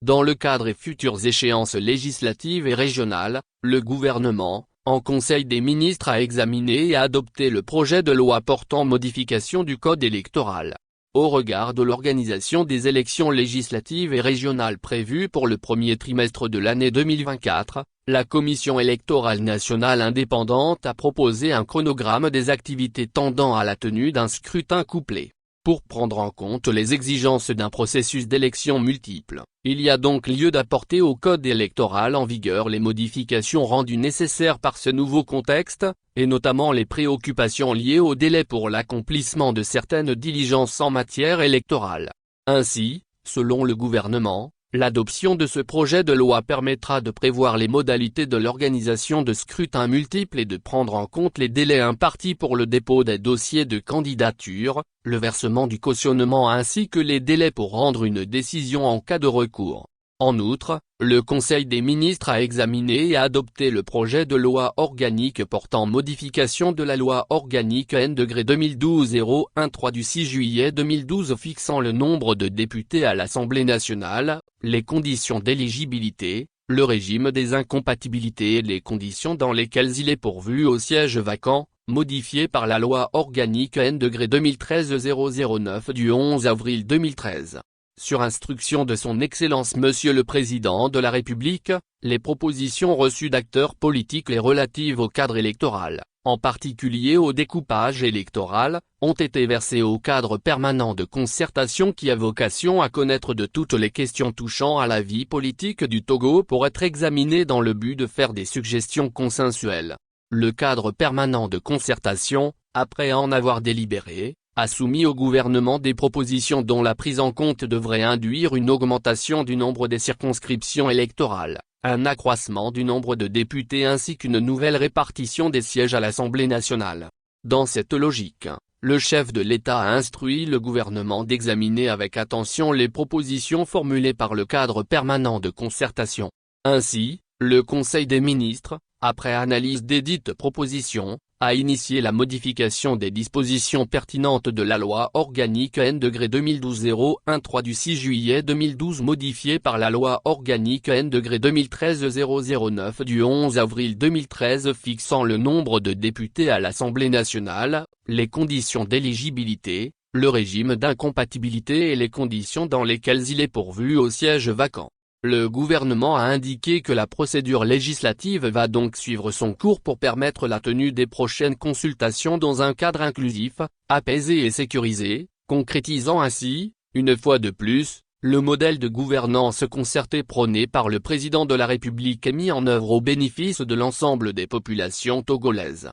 Dans le cadre des futures échéances législatives et régionales, le gouvernement, en Conseil des ministres, a examiné et adopté le projet de loi portant modification du code électoral. Au regard de l'organisation des élections législatives et régionales prévues pour le premier trimestre de l'année 2024, la Commission électorale nationale indépendante a proposé un chronogramme des activités tendant à la tenue d'un scrutin couplé. Pour prendre en compte les exigences d'un processus d'élection multiple, il y a donc lieu d'apporter au code électoral en vigueur les modifications rendues nécessaires par ce nouveau contexte, et notamment les préoccupations liées au délai pour l'accomplissement de certaines diligences en matière électorale. Ainsi, selon le gouvernement, l'adoption de ce projet de loi permettra de prévoir les modalités de l'organisation de scrutins multiples et de prendre en compte les délais impartis pour le dépôt des dossiers de candidature, le versement du cautionnement ainsi que les délais pour rendre une décision en cas de recours. En outre, le Conseil des ministres a examiné et adopté le projet de loi organique portant modification de la loi organique N-2012-013 du 6 juillet 2012 fixant le nombre de députés à l'Assemblée nationale, les conditions d'éligibilité, le régime des incompatibilités et les conditions dans lesquelles il est pourvu au siège vacant, modifié par la loi organique N-2013-009 du 11 avril 2013. Sur instruction de son Excellence Monsieur le Président de la République, les propositions reçues d'acteurs politiques et relatives au cadre électoral, en particulier au découpage électoral, ont été versées au cadre permanent de concertation qui a vocation à connaître de toutes les questions touchant à la vie politique du Togo pour être examinées dans le but de faire des suggestions consensuelles. Le cadre permanent de concertation, après en avoir délibéré, a soumis au gouvernement des propositions dont la prise en compte devrait induire une augmentation du nombre des circonscriptions électorales, un accroissement du nombre de députés ainsi qu'une nouvelle répartition des sièges à l'Assemblée nationale. Dans cette logique, le chef de l'État a instruit le gouvernement d'examiner avec attention les propositions formulées par le cadre permanent de concertation. Ainsi, le Conseil des ministres, après analyse des dites propositions, a initié la modification des dispositions pertinentes de la loi organique N-2012-013 du 6 juillet 2012 modifiée par la loi organique N-2013-009 du 11 avril 2013 fixant le nombre de députés à l'Assemblée nationale, les conditions d'éligibilité, le régime d'incompatibilité et les conditions dans lesquelles il est pourvu au siège vacant. Le gouvernement a indiqué que la procédure législative va donc suivre son cours pour permettre la tenue des prochaines consultations dans un cadre inclusif, apaisé et sécurisé, concrétisant ainsi, une fois de plus, le modèle de gouvernance concertée prôné par le président de la République et mis en œuvre au bénéfice de l'ensemble des populations togolaises.